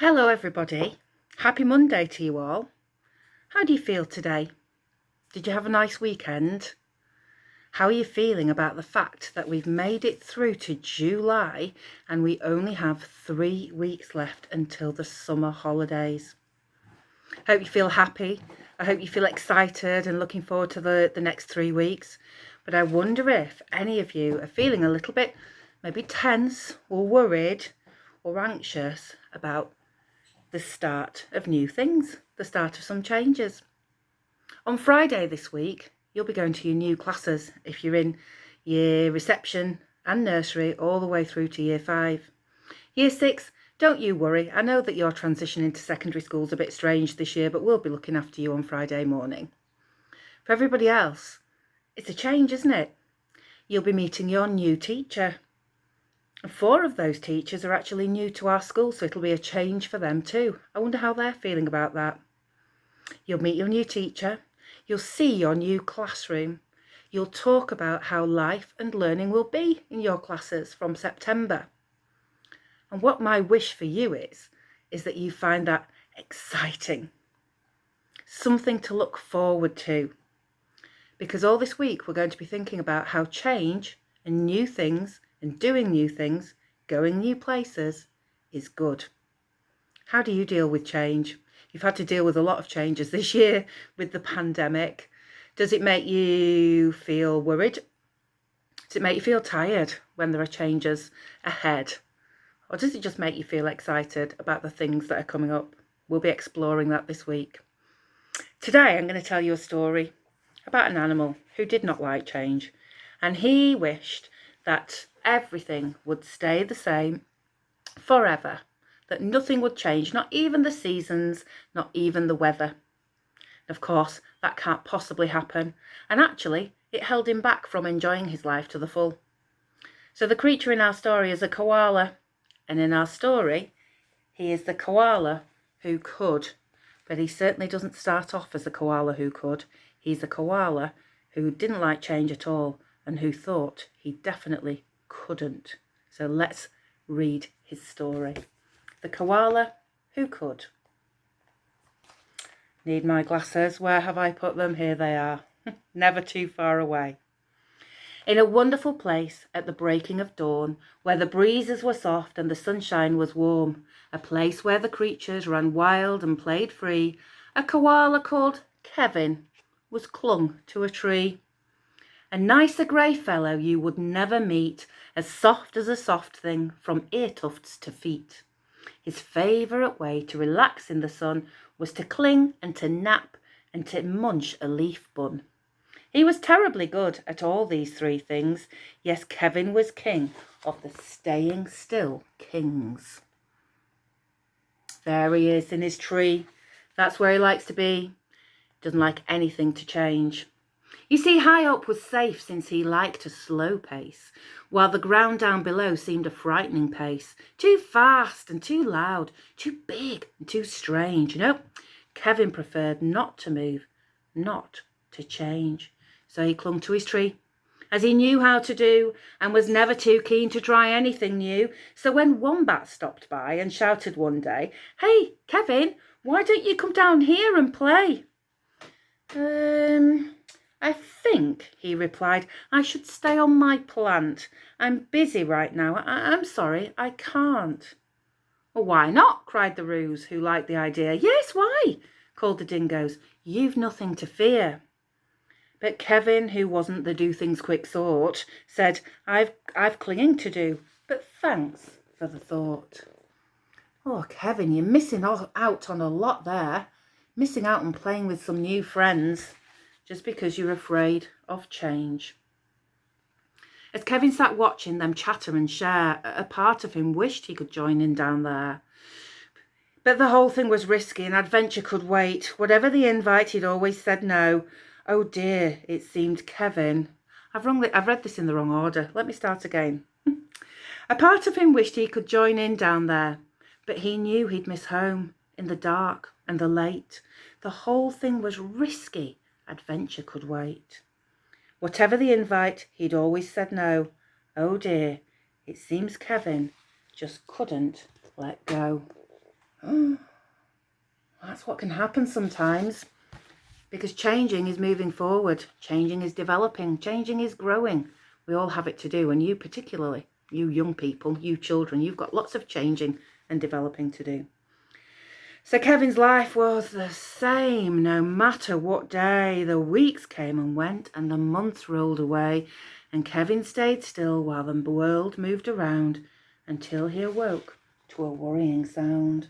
Hello everybody, happy Monday to you all. How do you feel today? Did you have a nice weekend? How are you feeling about the fact that we've made it through to July and we only have 3 weeks left until the summer holidays? I hope you feel happy. I hope you feel excited and looking forward to the next 3 weeks. But I wonder if any of you are feeling a little bit maybe tense or worried or anxious about the start of new things, the start of some changes. On Friday this week, you'll be going to your new classes if you're in year reception and nursery all the way through to year 5. Year 6, don't you worry. I know that your transition into secondary school is a bit strange this year, but we'll be looking after you on Friday morning. For everybody else, it's a change, isn't it? You'll be meeting your new teacher. 4 of those teachers are actually new to our school, so it'll be a change for them too. I wonder how they're feeling about that. You'll meet your new teacher. You'll see your new classroom. You'll talk about how life and learning will be in your classes from September. And what my wish for you is that you find that exciting. Something to look forward to. Because all this week we're going to be thinking about how change and new things and doing new things, going new places, is good. How do you deal with change? You've had to deal with a lot of changes this year with the pandemic. Does it make you feel worried? Does it make you feel tired when there are changes ahead? Or does it just make you feel excited about the things that are coming up? We'll be exploring that this week. Today I'm going to tell you a story about an animal who did not like change, and he wished that everything would stay the same forever, that nothing would change, not even the seasons, not even the weather. Of course, that can't possibly happen, and actually it held him back from enjoying his life to the full. So the creature in our story is a koala, and in our story he is the koala who could, but he certainly doesn't start off as a koala who could. He's a koala who didn't like change at all and who thought he definitely couldn't. So let's read his story. The koala who could. Need my glasses. Where have I put them? Here they are. Never too far away. In a wonderful place at the breaking of dawn, where the breezes were soft and the sunshine was warm, a place where the creatures ran wild and played free, a koala called Kevin was clung to a tree. A nicer grey fellow you would never meet, as soft as a soft thing from ear tufts to feet. His favourite way to relax in the sun was to cling and to nap and to munch a leaf bun. He was terribly good at all these 3 things. Yes, Kevin was king of the staying still kings. There he is in his tree. That's where he likes to be. Doesn't like anything to change. You see, high up was safe since he liked a slow pace, while the ground down below seemed a frightening pace. Too fast and too loud, too big and too strange. No, Kevin preferred not to move, not to change. So he clung to his tree, as he knew how to do, and was never too keen to try anything new. So when Wombat stopped by and shouted one day, "Hey, Kevin, why don't you come down here and play?" I think, he replied, I should stay on my plant. I'm busy right now. I'm sorry, I can't. Well, why not? Cried the Roos, who liked the idea. Yes, why? Called the Dingoes. You've nothing to fear. But Kevin, who wasn't the do things quick sort, said, I've clinging to do, but thanks for the thought. Oh, Kevin, you're missing out on a lot there. Missing out on playing with some new friends, just because you're afraid of change. As Kevin sat watching them chatter and share, a part of him wished he could join in down there. But the whole thing was risky and adventure could wait. Whatever the invite, he'd always said no. Oh dear, it seemed Kevin. I've read this in the wrong order. Let me start again. A part of him wished he could join in down there, but he knew he'd miss home in the dark and the late. The whole thing was risky. Adventure could wait. Whatever the invite, he'd always said no. Oh dear, it seems Kevin just couldn't let go. That's what can happen sometimes, because changing is moving forward, changing is developing, changing is growing. We all have it to do, and you particularly, you young people, you children, you've got lots of changing and developing to do. So Kevin's life was the same no matter what day. The weeks came and went and the months rolled away, and Kevin stayed still while the world moved around until he awoke to a worrying sound.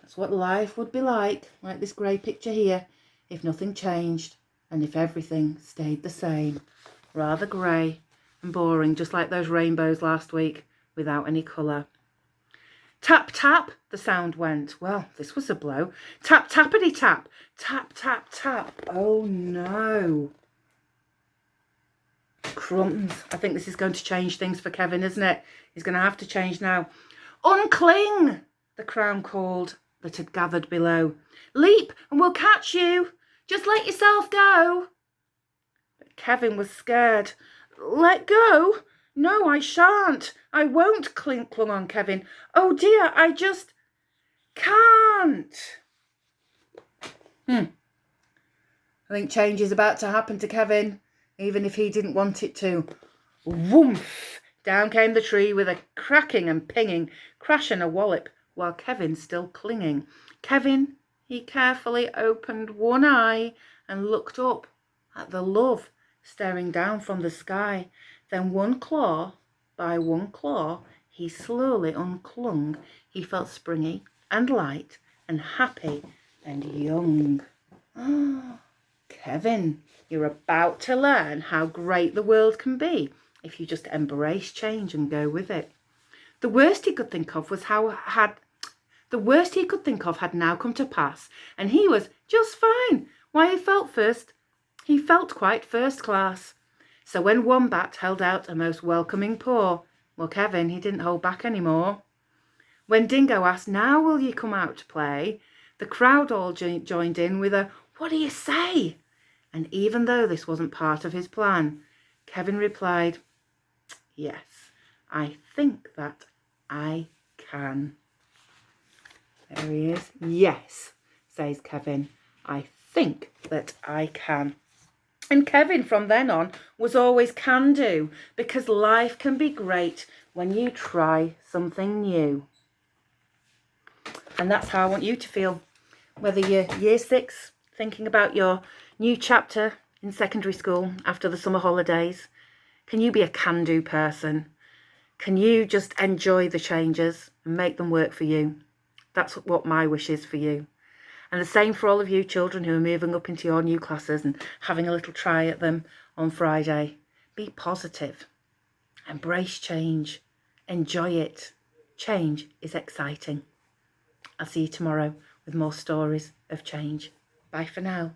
That's what life would be like this grey picture here, if nothing changed and if everything stayed the same. Rather grey and boring, just like those rainbows last week, without any colour. Tap, tap, the sound went. Well, this was a blow. Tap, tappity tap. Tap, tap, tap. Oh, no. Crumbs. I think this is going to change things for Kevin, isn't it? He's going to have to change now. Uncling, the crowd called that had gathered below. Leap and we'll catch you. Just let yourself go. But Kevin was scared. Let go? No, I shan't. I won't, clung on Kevin. Oh dear, I just can't. I think change is about to happen to Kevin, even if he didn't want it to. Woomph! Down came the tree with a cracking and pinging, crash and a wallop, while Kevin's still clinging. Kevin, he carefully opened one eye and looked up at the love staring down from the sky. Then one claw by one claw, he slowly unclung. He felt springy and light and happy and young. Kevin, you're about to learn how great the world can be if you just embrace change and go with it. The worst he could think of had now come to pass, and he was just fine. Why, he felt quite first class. So when Wombat held out a most welcoming paw, well, Kevin, he didn't hold back anymore. When Dingo asked, now will you come out to play? The crowd all joined in with a, what do you say? And even though this wasn't part of his plan, Kevin replied, yes, I think that I can. There he is. Yes, says Kevin, I think that I can. And Kevin from then on was always can do, because life can be great when you try something new. And that's how I want you to feel, whether you're year 6, thinking about your new chapter in secondary school after the summer holidays. Can you be a can-do person? Can you just enjoy the changes and make them work for you? That's what my wish is for you. And the same for all of you children who are moving up into your new classes and having a little try at them on Friday. Be positive. Embrace change. Enjoy it. Change is exciting. I'll see you tomorrow with more stories of change. Bye for now.